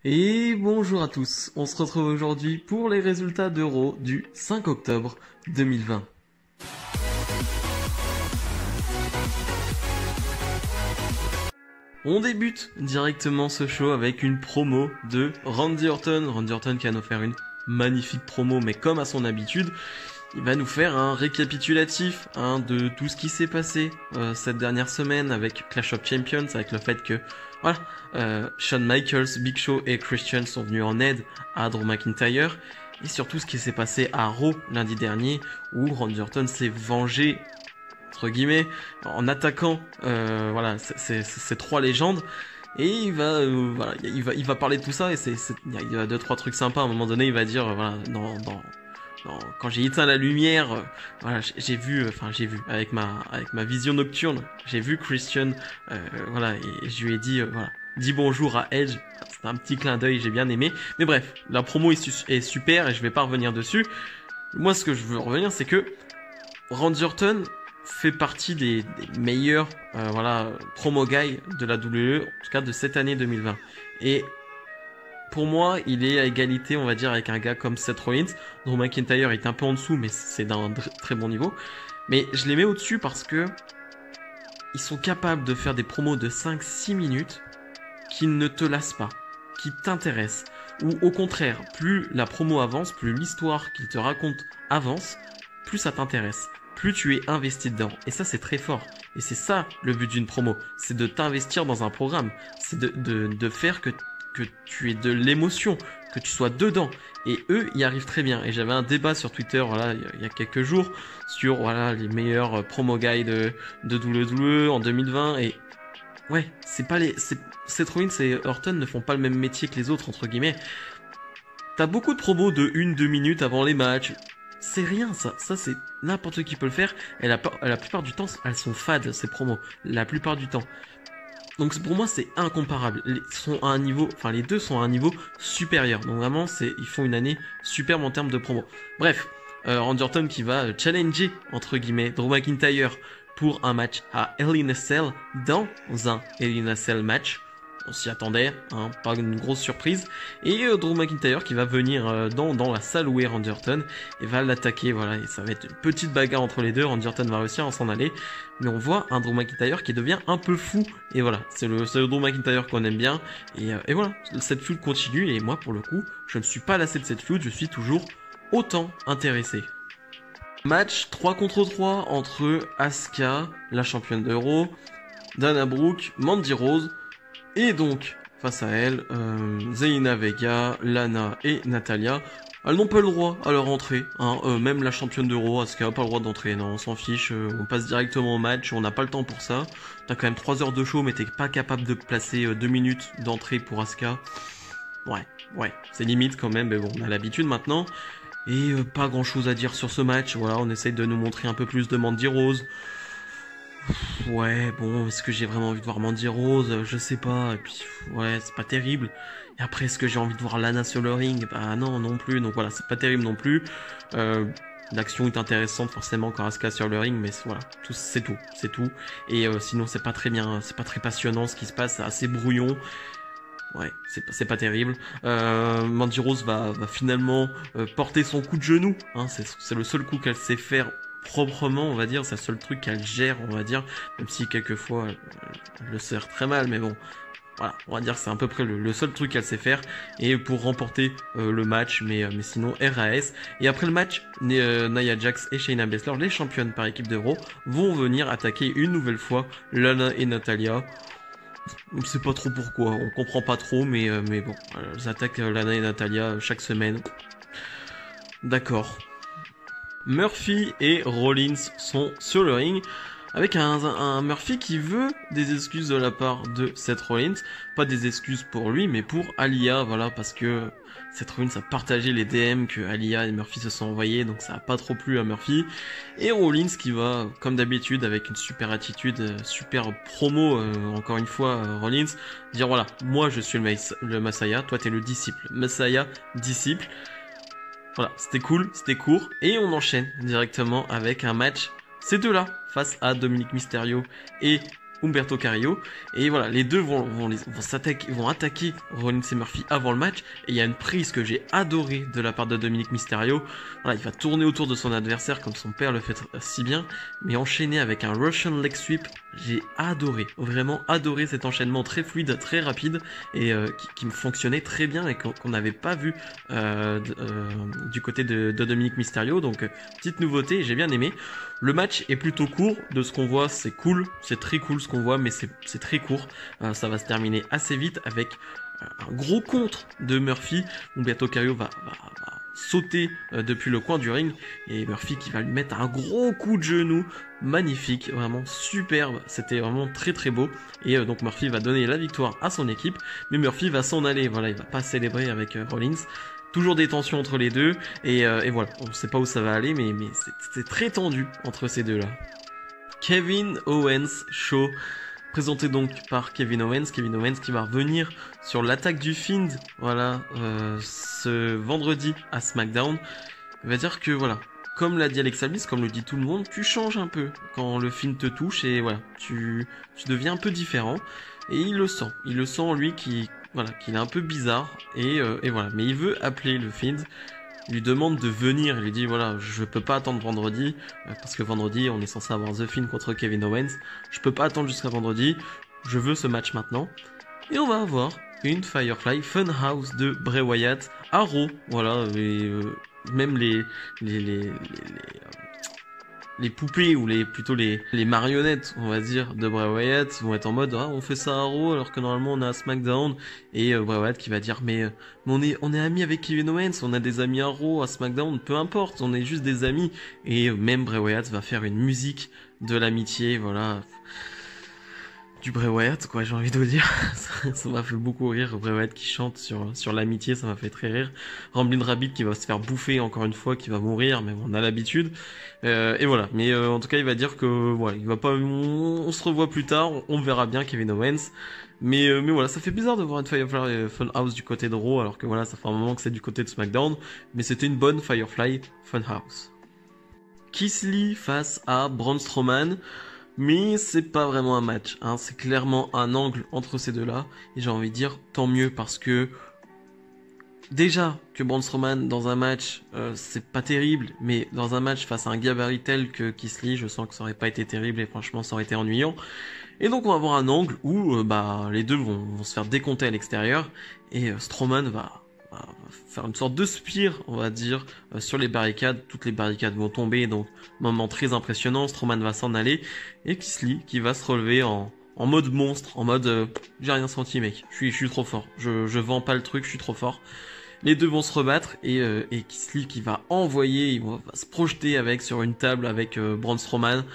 Et bonjour à tous, on se retrouve aujourd'hui pour les résultats d'Euro du 5 octobre 2020. On débute directement ce show avec une promo de Randy Orton. Randy Orton qui va nous faire une magnifique promo, mais comme à son habitude, il va nous faire un récapitulatif de tout ce qui s'est passé cette dernière semaine avec Clash of Champions, avec le fait que Shawn Michaels, Big Show et Christian sont venus en aide à Drew McIntyre, et surtout ce qui s'est passé à Raw lundi dernier où Randy Orton s'est vengé entre guillemets en attaquant ces trois légendes. Et il va parler de tout ça, et il y a 2-3 trucs sympas. À un moment donné, il va dire quand j'ai éteint la lumière, j'ai vu avec ma vision nocturne, j'ai vu Christian, et je lui ai dit, dis bonjour à Edge. C'était un petit clin d'œil, j'ai bien aimé. Mais bref, la promo est super et je vais pas revenir dessus. Moi, ce que je veux revenir, c'est que Randy Orton fait partie des meilleurs promo guys de la WWE, en tout cas de cette année 2020. Et pour moi, il est à égalité, on va dire, avec un gars comme Seth Rollins. Drew McIntyre est un peu en dessous, mais c'est d'un très bon niveau. Mais je les mets au-dessus parce que ils sont capables de faire des promos de 5-6 minutes qui ne te lassent pas, qui t'intéressent. Ou au contraire, plus la promo avance, plus l'histoire qu'il te raconte avance, plus ça t'intéresse, plus tu es investi dedans. Et ça, c'est très fort. Et c'est ça le but d'une promo, c'est de t'investir dans un programme, c'est de faire que tu aies de l'émotion, que tu sois dedans. Et eux, y arrivent très bien. Et j'avais un débat sur Twitter, il y a quelques jours, sur les meilleurs promo guys de WWE en 2020. Et ouais, Seth Rollins et Orton ne font pas le même métier que les autres, entre guillemets. T'as beaucoup de promos de 1-2 minutes avant les matchs. C'est rien, ça c'est n'importe qui peut le faire. Et la plupart du temps, elles sont fades, ces promos. La plupart du temps. Donc pour moi, c'est incomparable. Les deux sont à un niveau supérieur. Donc vraiment, ils font une année superbe en termes de promo. Bref, Randy Orton qui va challenger, entre guillemets, Drew McIntyre pour un match à Hell in a Cell, dans un Hell in a Cell match. On s'y attendait, pas une grosse surprise. Et Drew McIntyre qui va venir dans la salle où est Randy Orton et va l'attaquer, et ça va être une petite bagarre entre les deux. Randy Orton va réussir à s'en aller, mais on voit un Drew McIntyre qui devient un peu fou. Et voilà, c'est le Drew McIntyre qu'on aime bien. Et voilà, cette feud continue, et moi pour le coup, je ne suis pas lassé de cette feud, je suis toujours autant intéressé. Match 3 contre 3 entre Asuka, la championne d'Euro, Dana Brooke, Mandy Rose, et donc, face à elle, Zelina Vega, Lana et Natalya. Elles n'ont pas le droit à leur entrée, même la championne d'Euro, Asuka n'a pas le droit d'entrer, non, on s'en fiche, on passe directement au match, on n'a pas le temps pour ça. T'as quand même 3 heures de show, mais t'es pas capable de placer 2 minutes d'entrée pour Asuka. Ouais, c'est limite quand même, mais bon, on a l'habitude maintenant. Et pas grand chose à dire sur ce match, on essaye de nous montrer un peu plus de Mandy Rose. Ouais, bon, est-ce que j'ai vraiment envie de voir Mandy Rose? Je sais pas, et puis, c'est pas terrible. Et après, est-ce que j'ai envie de voir Lana sur le ring? Bah non plus, donc voilà, c'est pas terrible non plus. L'action est intéressante forcément quand Asuka sur le ring, mais voilà, c'est tout. Et sinon, c'est pas très bien, c'est pas très passionnant ce qui se passe, c'est assez brouillon. Ouais, c'est pas terrible. Mandy Rose va finalement porter son coup de genou, c'est le seul coup qu'elle sait faire proprement, on va dire, c'est le seul truc qu'elle gère, on va dire, même si quelquefois elle le sert très mal, mais bon, voilà, on va dire que c'est à peu près le seul truc qu'elle sait faire, et pour remporter le match, mais sinon RAS. Et après le match, Nia Jax et Shayna Baszler, les championnes par équipe d'Euro, vont venir attaquer une nouvelle fois Lana et Natalya. On sait pas trop pourquoi, on comprend pas trop, mais bon, elles attaquent Lana et Natalya chaque semaine. D'accord. Murphy et Rollins sont sur le ring avec un Murphy qui veut des excuses de la part de Seth Rollins, pas des excuses pour lui mais pour Aliyah, parce que Seth Rollins a partagé les DM que Aliyah et Murphy se sont envoyés, donc ça a pas trop plu à Murphy. Et Rollins qui va, comme d'habitude, avec une super attitude, super promo, encore une fois, Rollins, dire moi je suis le Messiah, toi t'es le disciple, Messiah, disciple. Voilà, c'était cool, c'était court, et on enchaîne directement avec un match, ces deux-là, face à Dominic Mysterio et Humberto Carrillo. Et voilà, les deux vont attaquer Rollins et Murphy avant le match. Et il y a une prise que j'ai adorée de la part de Dominic Mysterio. Voilà, il va tourner autour de son adversaire comme son père le fait si bien, mais enchaîné avec un Russian leg sweep. J'ai adoré, vraiment adoré cet enchaînement très fluide, très rapide et qui me fonctionnait très bien et qu'on n'avait pas vu du côté de Dominic Mysterio. Donc petite nouveauté, j'ai bien aimé. Le match est plutôt court, de ce qu'on voit c'est cool, c'est très cool ce qu'on voit, mais c'est très court. Ça va se terminer assez vite avec un gros contre de Murphy. Humberto Carrillo va sauter depuis le coin du ring et Murphy qui va lui mettre un gros coup de genou magnifique, vraiment superbe, c'était vraiment très très beau et donc Murphy va donner la victoire à son équipe, mais Murphy va s'en aller, voilà, il va pas célébrer avec Rollins. Toujours des tensions entre les deux et voilà, on sait pas où ça va aller, mais c'est très tendu entre ces deux là. Kevin Owens Show, présenté donc par Kevin Owens qui va revenir sur l'attaque du Fiend, voilà, ce vendredi à SmackDown. Il va dire que voilà, comme l'a dit Alexa Bliss, comme le dit tout le monde, tu changes un peu quand le Fiend te touche et voilà, tu deviens un peu différent. Et il le sent lui qu'il est un peu bizarre et voilà, mais il veut appeler le Fiend. Il lui demande de venir, il lui dit voilà, je peux pas attendre vendredi, parce que vendredi on est censé avoir The Fiend contre Kevin Owens, je peux pas attendre jusqu'à vendredi, je veux ce match maintenant. Et on va avoir une Firefly Funhouse de Bray Wyatt à Raw, voilà, et même les poupées ou plutôt les marionnettes, on va dire, de Bray Wyatt vont être en mode on fait ça à Raw alors que normalement on est à SmackDown, et Bray Wyatt qui va dire mais on est amis avec Kevin Owens, on a des amis à Raw, à SmackDown, peu importe, on est juste des amis. Et même Bray Wyatt va faire une musique de l'amitié, voilà, du Bray Wyatt, quoi, j'ai envie de vous dire. Ça m'a fait beaucoup rire, Bray Wyatt qui chante sur l'amitié, ça m'a fait très rire. Ramblin' Rabbit qui va se faire bouffer encore une fois, qui va mourir, mais on a l'habitude. Et voilà, mais en tout cas il va dire que voilà, il va pas, on se revoit plus tard, on verra bien Kevin Owens. Mais voilà, ça fait bizarre de voir une Firefly Funhouse du côté de Raw, alors que voilà, ça fait un moment que c'est du côté de SmackDown, mais c'était une bonne Firefly Funhouse. Keith Lee face à Braun Strowman. Mais c'est pas vraiment un match, hein. C'est clairement un angle entre ces deux-là. Et j'ai envie de dire tant mieux parce que déjà que Braun Strowman dans un match c'est pas terrible, mais dans un match face à un gabarit tel que Keith Lee, je sens que ça aurait pas été terrible et franchement ça aurait été ennuyant. Et donc on va avoir un angle où les deux vont se faire décompter à l'extérieur et Strowman va faire une sorte de spire, on va dire, sur les barricades. Toutes les barricades vont tomber, donc moment très impressionnant. Strowman va s'en aller et Keith Lee qui va se relever en mode monstre, en mode j'ai rien senti mec, je suis trop fort, je vends pas le truc, je suis trop fort. Les deux vont se rebattre et Keith Lee qui va envoyer, il va se projeter sur une table avec Braun Strowman.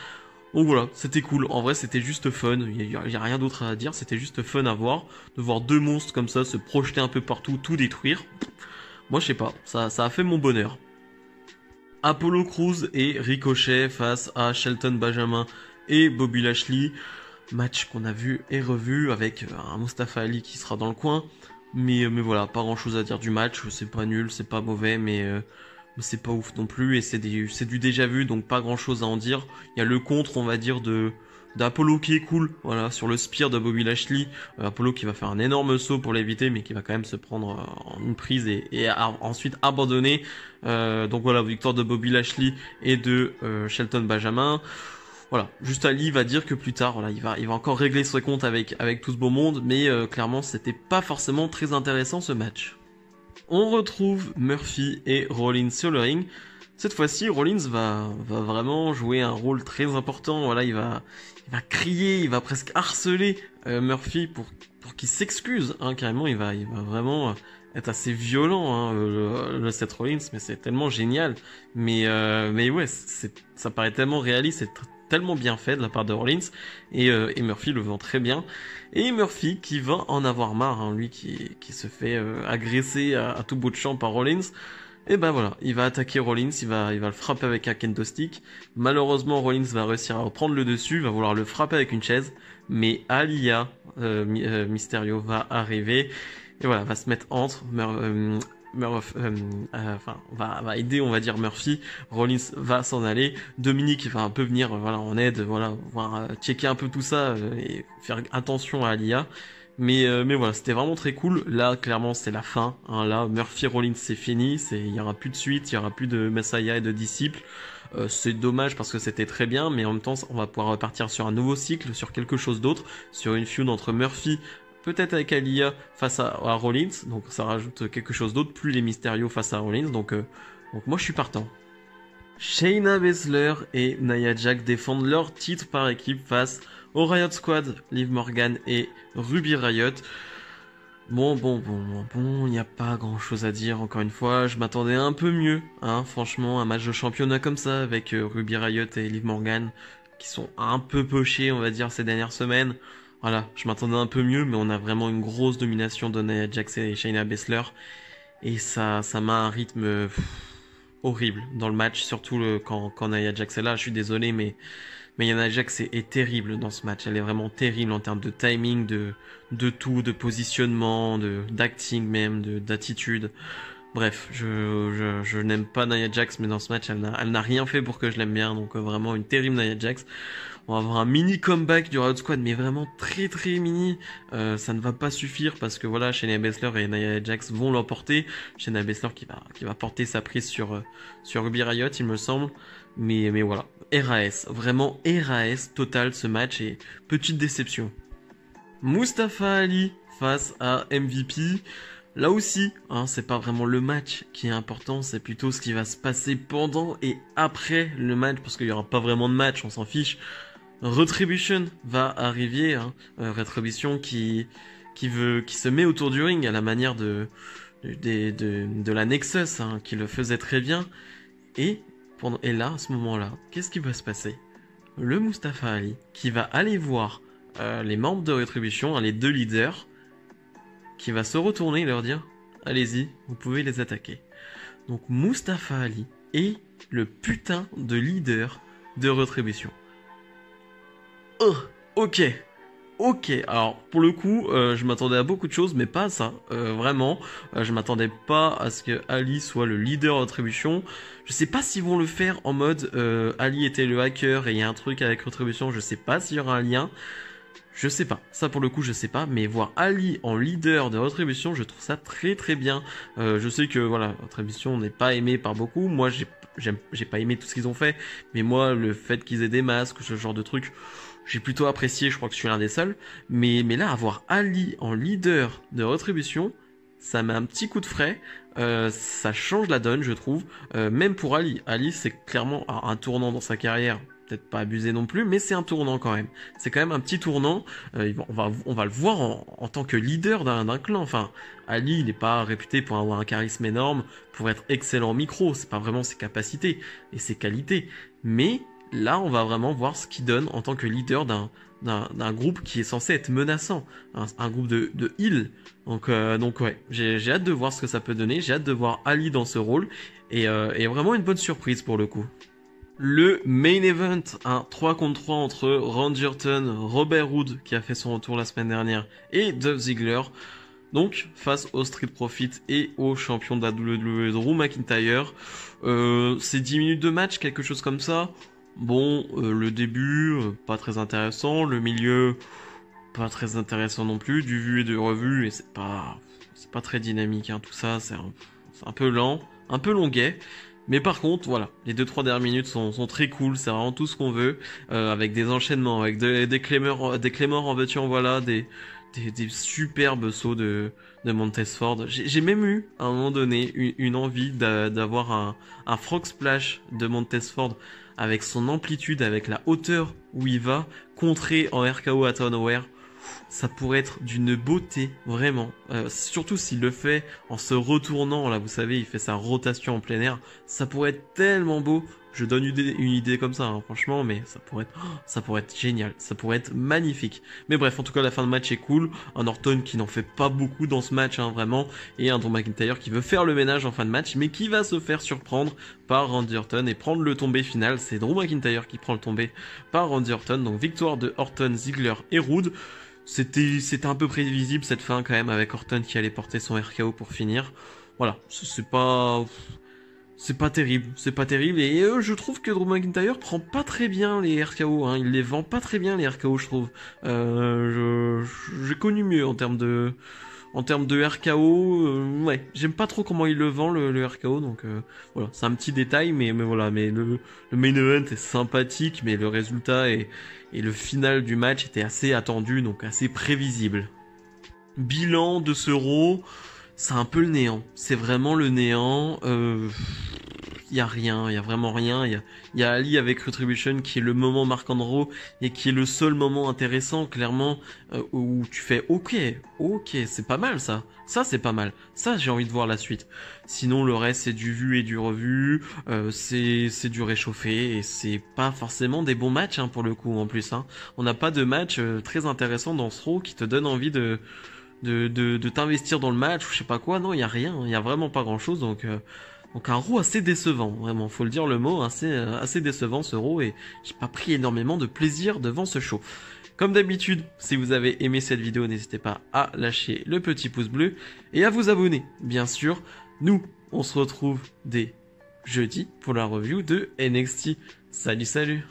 Donc voilà, c'était cool. En vrai, c'était juste fun. Il y a rien d'autre à dire. C'était juste fun à voir. De voir deux monstres comme ça se projeter un peu partout, tout détruire. Moi, je sais pas. Ça a fait mon bonheur. Apollo Crews et Ricochet face à Shelton Benjamin et Bobby Lashley. Match qu'on a vu et revu avec un Mustafa Ali qui sera dans le coin. Mais voilà, pas grand chose à dire du match. C'est pas nul, c'est pas mauvais, mais c'est pas ouf non plus, et c'est du déjà vu, donc pas grand chose à en dire. Il y a le contre, on va dire, d'Apollo qui est cool, voilà, sur le spear de Bobby Lashley. Apollo qui va faire un énorme saut pour l'éviter, mais qui va quand même se prendre en une prise et ensuite abandonner. Donc voilà, victoire de Bobby Lashley et de Shelton Benjamin. Voilà, juste Ali va dire que plus tard, voilà, il va encore régler ses comptes avec tout ce beau monde, mais clairement c'était pas forcément très intéressant ce match. On retrouve Murphy et Rollins sur le ring. Cette fois-ci, Rollins va vraiment jouer un rôle très important. Voilà, il va crier, il va presque harceler Murphy pour qu'il s'excuse. Hein, carrément, il va vraiment être assez violent, hein, le Seth Rollins, mais c'est tellement génial. Mais ouais, ça paraît tellement réaliste, c'est tellement bien fait de la part de Rollins, et Murphy le vend très bien. Et Murphy qui va en avoir marre, hein, lui qui se fait agresser à tout bout de champ par Rollins. Et ben voilà, il va attaquer Rollins, il va le frapper avec un kendo stick. Malheureusement, Rollins va réussir à reprendre le dessus, va vouloir le frapper avec une chaise, mais Aliyah Mysterio va arriver et voilà, va se mettre entre. va aider, on va dire, Murphy. Rollins va s'en aller. Dominique va un peu venir, voilà, en aide, voilà, voir, checker un peu tout ça et faire attention à Alia. Mais voilà, c'était vraiment très cool. Là, clairement, c'est la fin. Hein. Là, Murphy Rollins, c'est fini. Il y aura plus de suite, il y aura plus de Messiah et de disciples. C'est dommage parce que c'était très bien, mais en même temps, on va pouvoir repartir sur un nouveau cycle, sur quelque chose d'autre, sur une feud entre Murphy, peut-être avec Alia face à Rollins. Donc ça rajoute quelque chose d'autre, plus les Mysterio face à Rollins. Donc moi, je suis partant. Shayna Baszler et Nia Jax défendent leur titre par équipe face au Riot Squad, Liv Morgan et Ruby Riot. Bon, il n'y a pas grand chose à dire, encore une fois, je m'attendais un peu mieux, hein, franchement, un match de championnat comme ça, avec Ruby Riot et Liv Morgan, qui sont un peu pochés, on va dire, ces dernières semaines. Voilà, je m'attendais un peu mieux, mais on a vraiment une grosse domination de Nia Jax et Shayna Baszler, et ça met un rythme horrible dans le match, surtout quand Nia Jax est là, je suis désolé, mais Nia Jax est terrible dans ce match. Elle est vraiment terrible en termes de timing, de tout, de positionnement, d'acting même, d'attitude. Bref, je n'aime pas Nia Jax, mais dans ce match, elle n'a rien fait pour que je l'aime bien. Donc vraiment une terrible Nia Jax. On va avoir un mini comeback du Riot Squad, mais vraiment très très mini. Ça ne va pas suffire parce que voilà, Shayna Baszler et Nia Jax vont l'emporter. Shayna Baszler qui va porter sa prise sur Ruby Riot, il me semble. Mais voilà, RAS, vraiment RAS total ce match et petite déception. Mustafa Ali face à MVP. Là aussi, hein, c'est pas vraiment le match qui est important, c'est plutôt ce qui va se passer pendant et après le match, parce qu'il y aura pas vraiment de match, on s'en fiche. Retribution va arriver, hein, Retribution qui se met autour du ring à la manière de la Nexus, hein, qui le faisait très bien. Et là, à ce moment-là, qu'est-ce qui va se passer? Le Mustafa Ali qui va aller voir les membres de Retribution, hein, les deux leaders, qui va se retourner et leur dire « Allez-y, vous pouvez les attaquer ». Donc Mustafa Ali est le putain de leader de Retribution. Oh, ok. Alors pour le coup, je m'attendais à beaucoup de choses, mais pas à ça. Vraiment, je m'attendais pas à ce que Ali soit le leader de Retribution. Je sais pas s'ils vont le faire en mode Ali était le hacker et il y a un truc avec Retribution. Je sais pas s'il y aura un lien. Je sais pas, ça pour le coup je sais pas, mais voir Ali en leader de Retribution, je trouve ça très très bien. Je sais que voilà, Retribution n'est pas aimé par beaucoup, moi j'ai pas aimé tout ce qu'ils ont fait, mais moi le fait qu'ils aient des masques, ce genre de trucs, j'ai plutôt apprécié, je crois que je suis l'un des seuls, mais là avoir Ali en leader de Retribution, ça met un petit coup de frais, ça change la donne je trouve, même pour Ali. Ali c'est clairement un tournant dans sa carrière. Peut-être pas abusé non plus, mais c'est un tournant quand même. C'est quand même un petit tournant. On va le voir en tant que leader d'un clan. Enfin, Ali, il n'est pas réputé pour avoir un charisme énorme, pour être excellent en micro. C'est pas vraiment ses capacités et ses qualités. Mais là, on va vraiment voir ce qu'il donne en tant que leader d'un groupe qui est censé être menaçant, un groupe de heal. Donc ouais, j'ai hâte de voir ce que ça peut donner. J'ai hâte de voir Ali dans ce rôle et vraiment une bonne surprise pour le coup. Le main event, un 3 contre 3 entre Randy Orton, Robert Roode qui a fait son retour la semaine dernière et Dolph Ziggler, donc face au Street Profit et au champion de la WWE Drew McIntyre. C'est 10 minutes de match, quelque chose comme ça. Bon, le début, pas très intéressant, le milieu, pas très intéressant non plus, du vu et du revu, et c'est pas très dynamique, hein, tout ça, c'est un peu lent, un peu longuet. Mais par contre, voilà, les 2-3 dernières minutes sont très cool, c'est vraiment tout ce qu'on veut, avec des enchaînements, avec des Claymore en veux-tu en voilà, des superbes sauts de Montez Ford. J'ai même eu, à un moment donné, une envie d'avoir un frog splash de Montez Ford avec son amplitude, avec la hauteur où il va, contré en RKO à Townware. Ça pourrait être d'une beauté, vraiment. Surtout s'il le fait en se retournant, là, vous savez, il fait sa rotation en plein air. Ça pourrait être tellement beau. Je donne une idée comme ça, hein, franchement, mais ça pourrait être génial. Ça pourrait être magnifique. Mais bref, en tout cas, la fin de match est cool. Un Orton qui n'en fait pas beaucoup dans ce match, hein, vraiment. Et un Drew McIntyre qui veut faire le ménage en fin de match, mais qui va se faire surprendre par Randy Orton et prendre le tombé final. C'est Drew McIntyre qui prend le tombé par Randy Orton. Donc victoire de Orton, Ziggler et Roode. C'était un peu prévisible cette fin quand même, avec Orton qui allait porter son RKO pour finir. voilà, c'est pas terrible, c'est pas terrible. Et je trouve que Drew McIntyre prend pas très bien les RKO, hein. Il les vend pas très bien les RKO, je trouve. J'ai connu mieux en termes de RKO. Ouais, j'aime pas trop comment il le vend le RKO, donc voilà, c'est un petit détail, mais voilà, mais le main event est sympathique, mais le résultat et le final du match était assez attendu, donc assez prévisible. Bilan de ce Raw, c'est un peu le néant. C'est vraiment le néant. Y a rien, y a vraiment rien. Y a Ali avec Retribution qui est le moment marquant de Raw et qui est le seul moment intéressant, clairement, où tu fais ok, c'est pas mal ça. Ça c'est pas mal. Ça j'ai envie de voir la suite. Sinon le reste c'est du vu et du revu, c'est du réchauffé et c'est pas forcément des bons matchs hein, pour le coup en plus. Hein. On n'a pas de match très intéressant dans ce Raw qui te donne envie de t'investir dans le match ou je sais pas quoi. Non, il y a rien, il y a vraiment pas grand chose. Donc un Raw assez décevant, vraiment, faut le dire le mot, assez décevant ce Raw et j'ai pas pris énormément de plaisir devant ce show. Comme d'habitude, si vous avez aimé cette vidéo, n'hésitez pas à lâcher le petit pouce bleu et à vous abonner, bien sûr. Nous, on se retrouve dès jeudi pour la review de NXT. Salut, salut!